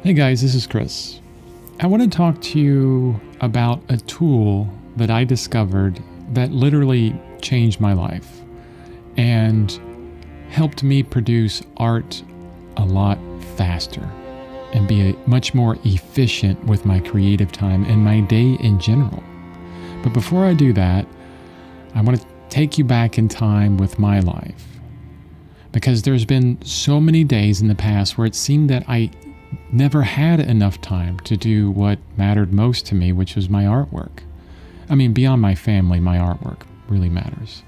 Hey guys, this is Chris. I want to talk to you about a tool that I discovered that literally changed my life and helped me produce art a lot faster and be much more efficient with my creative time and my day in general. But before I do that, I want to take you back in time with my life, because there's been so many days in the past where it seemed that I never had enough time to do what mattered most to me, which was my artwork. I mean, beyond my family, my artwork really matters.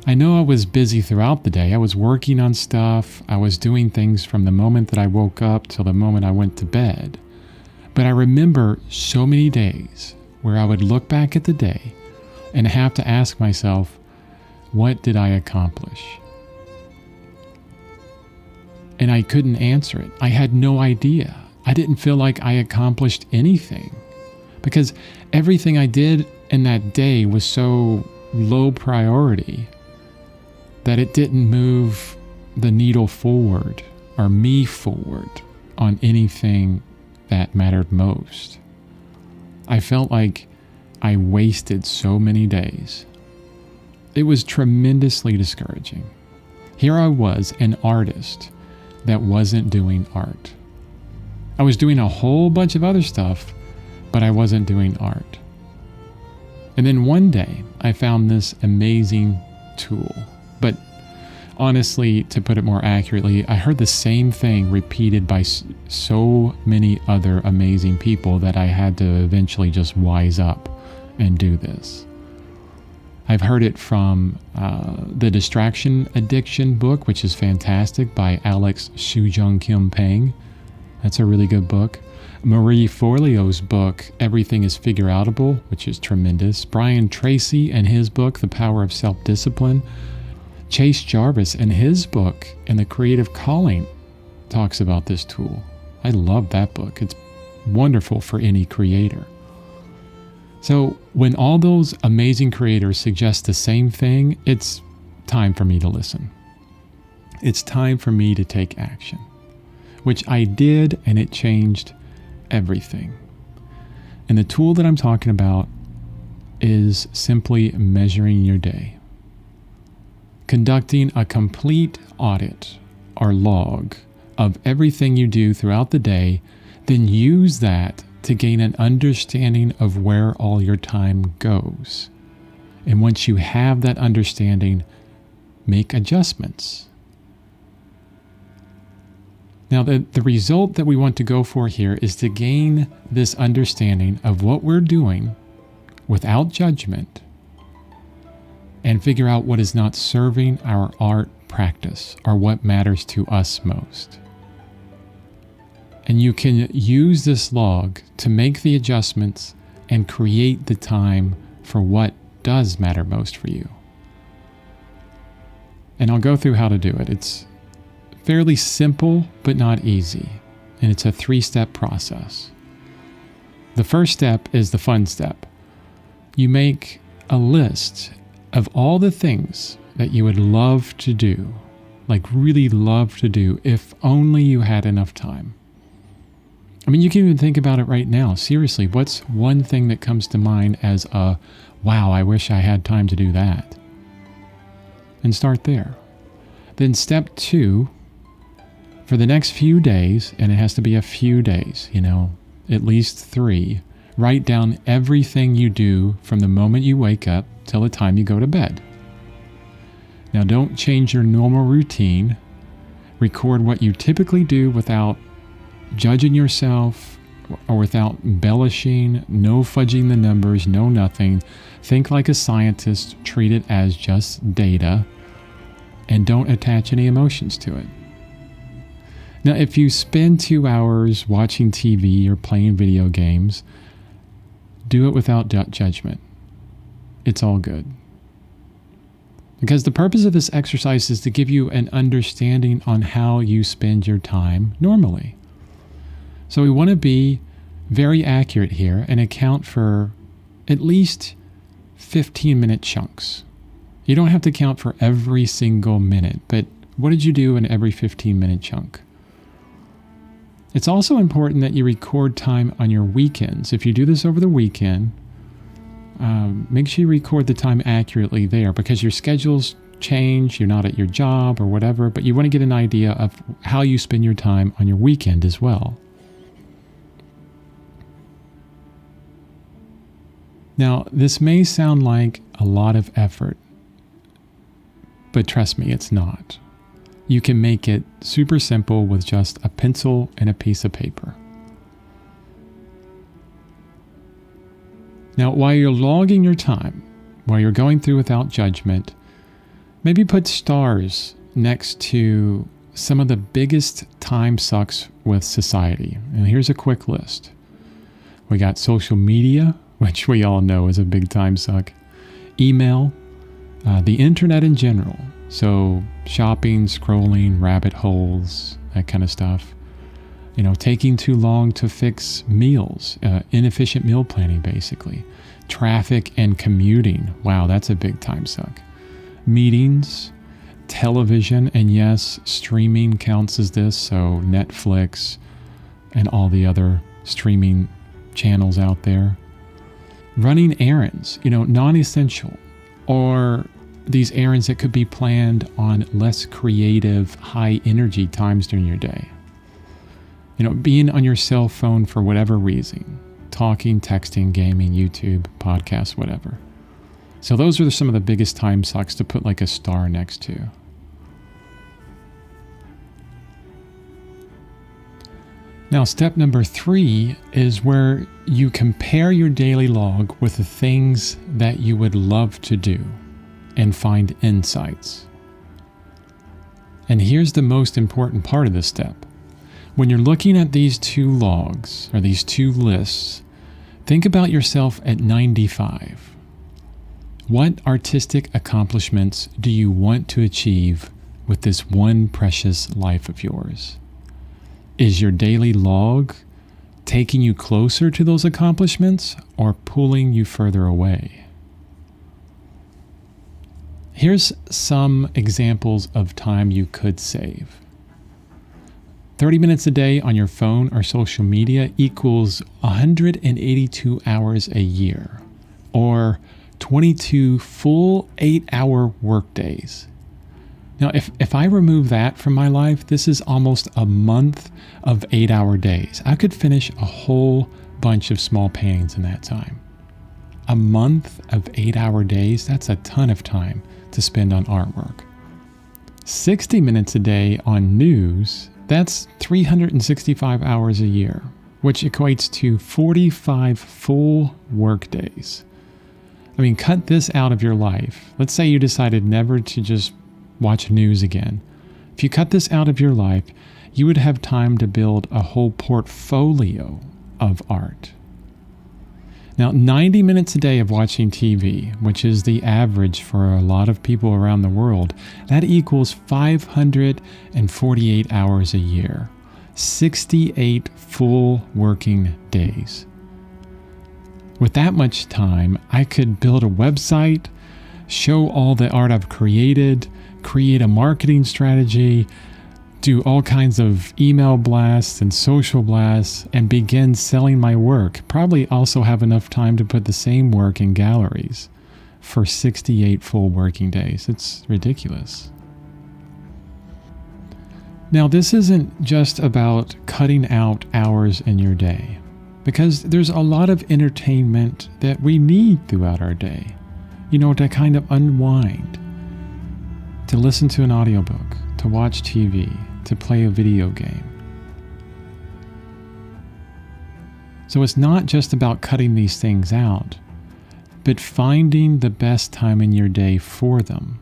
I know I was busy throughout the day. I was working on stuff. I was doing things from the moment that I woke up till the moment I went to bed. But I remember so many days where I would look back at the day and have to ask myself, what did I accomplish? And I couldn't answer it. I had no idea. I didn't feel like I accomplished anything because everything I did in that day was so low priority that it didn't move the needle forward or me forward on anything that mattered most. I felt like I wasted so many days. It was tremendously discouraging. Here I was, an artist that wasn't doing art. I was doing a whole bunch of other stuff, but I wasn't doing art. And then one day I found this amazing tool. But honestly, to put it more accurately, I heard the same thing repeated by so many other amazing people that I had to eventually just wise up and do this. I've heard it from the Distraction Addiction book, which is fantastic, by Soojung-Kim. That's a really good book. Marie Forleo's book, Everything is Figureoutable, which is tremendous. Brian Tracy and his book, The Power of Self-Discipline. Chase Jarvis and his book, In the Creative Calling, talks about this tool. I love that book. It's wonderful for any creator. So when all those amazing creators suggest the same thing, it's time for me to listen. It's time for me to take action, which I did, and it changed everything. And the tool that I'm talking about is simply measuring your day. Conducting a complete audit or log of everything you do throughout the day, then use that to gain an understanding of where all your time goes. And once you have that understanding, make adjustments. Now, the result that we want to go for here is to gain this understanding of what we're doing without judgment and figure out what is not serving our art practice or what matters to us most. And you can use this log to make the adjustments and create the time for what does matter most for you. And I'll go through how to do it. It's fairly simple, but not easy. And it's a 3-step process. The first step is the fun step. You make a list of all the things that you would love to do, like really love to do, if only you had enough time. I mean, you can even think about it right now. Seriously, what's one thing that comes to mind as a, wow, I wish I had time to do that? And start there. Then step 2, for the next few days, and it has to be a few days, at least 3, write down everything you do from the moment you wake up till the time you go to bed. Now, don't change your normal routine. Record what you typically do without judging yourself or without embellishing, no fudging the numbers, no nothing. Think like a scientist, treat it as just data, and don't attach any emotions to it. Now, if you spend 2 hours watching TV or playing video games, do it without judgment. It's all good. Because the purpose of this exercise is to give you an understanding on how you spend your time normally. So we want to be very accurate here and account for at least 15-minute chunks. You don't have to count for every single minute, but what did you do in every 15-minute chunk? It's also important that you record time on your weekends. If you do this over the weekend, make sure you record the time accurately there, because your schedules change. You're not at your job or whatever, but you want to get an idea of how you spend your time on your weekend as well. Now, this may sound like a lot of effort, but trust me, it's not. You can make it super simple with just a pencil and a piece of paper. Now, while you're logging your time, while you're going through without judgment, maybe put stars next to some of the biggest time sucks with society. And here's a quick list. We got social media, which we all know is a big time suck. Email, the internet in general. So shopping, scrolling, rabbit holes, that kind of stuff. Taking too long to fix meals, inefficient meal planning, basically. Traffic and commuting. Wow, that's a big time suck. Meetings, television, and yes, streaming counts as this. So Netflix and all the other streaming channels out there. Running errands, non-essential, or these errands that could be planned on less creative, high energy times during your day. Being on your cell phone for whatever reason, talking, texting, gaming, YouTube, podcasts, whatever. So those are some of the biggest time sucks to put like a star next to. Now, step number 3 is where you compare your daily log with the things that you would love to do and find insights. And here's the most important part of this step. When you're looking at these 2 logs or these 2 lists, think about yourself at 95. What artistic accomplishments do you want to achieve with this one precious life of yours? Is your daily log taking you closer to those accomplishments or pulling you further away? Here's some examples of time you could save. 30 minutes a day on your phone or social media equals 182 hours a year, or 22 full 8-hour workdays. Now, if I remove that from my life, this is almost a month of 8-hour days. I could finish a whole bunch of small paintings in that time. A month of 8-hour days, that's a ton of time to spend on artwork. 60 minutes a day on news, that's 365 hours a year, which equates to 45 full work days. I mean, cut this out of your life. Let's say you decided never to just watch news again. If you cut this out of your life, you would have time to build a whole portfolio of art. Now, 90 minutes a day of watching TV, which is the average for a lot of people around the world, that equals 548 hours a year, 68 full working days. With that much time, I could build a website, show all the art I've created, create a marketing strategy, do all kinds of email blasts and social blasts, and begin selling my work. Probably also have enough time to put the same work in galleries for 68 full working days. It's ridiculous. Now, this isn't just about cutting out hours in your day, because there's a lot of entertainment that we need throughout our day, to kind of unwind, to listen to an audiobook, to watch TV, to play a video game. So it's not just about cutting these things out, but finding the best time in your day for them.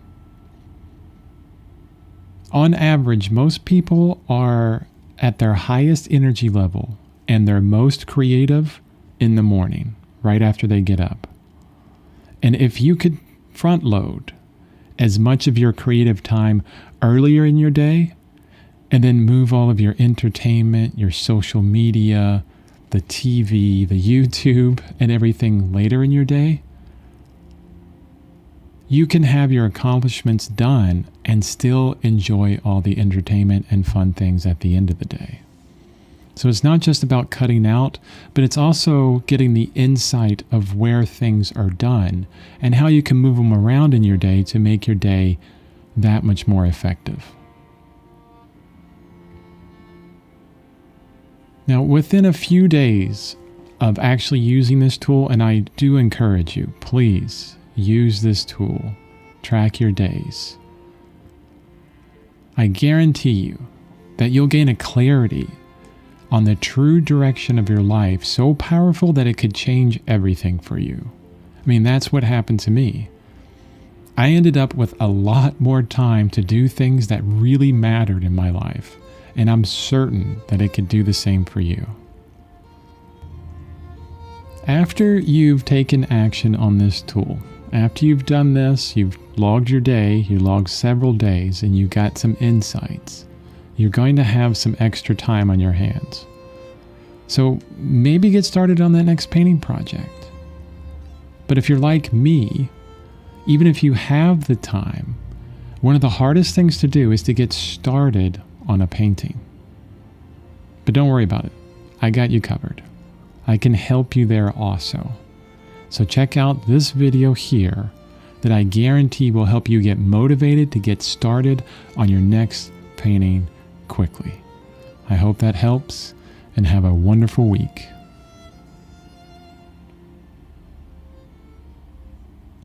On average, most people are at their highest energy level and their most creative in the morning, right after they get up. And if you could front load as much of your creative time earlier in your day, and then move all of your entertainment, your social media, the TV, the YouTube, and everything later in your day, you can have your accomplishments done and still enjoy all the entertainment and fun things at the end of the day. So it's not just about cutting out, but it's also getting the insight of where things are done and how you can move them around in your day to make your day that much more effective. Now, within a few days of actually using this tool, and I do encourage you, please use this tool, track your days. I guarantee you that you'll gain a clarity on the true direction of your life so powerful that it could change everything for you. I mean, that's what happened to me. I ended up with a lot more time to do things that really mattered in my life, and I'm certain that it could do the same for you. After you've taken action on this tool, after you've done this, you've logged your day, you logged several days, and you got some insights, you're going to have some extra time on your hands. So maybe get started on that next painting project. But if you're like me, even if you have the time, one of the hardest things to do is to get started on a painting. But don't worry about it. I got you covered. I can help you there also. So check out this video here that I guarantee will help you get motivated to get started on your next painting quickly. I hope that helps, and have a wonderful week.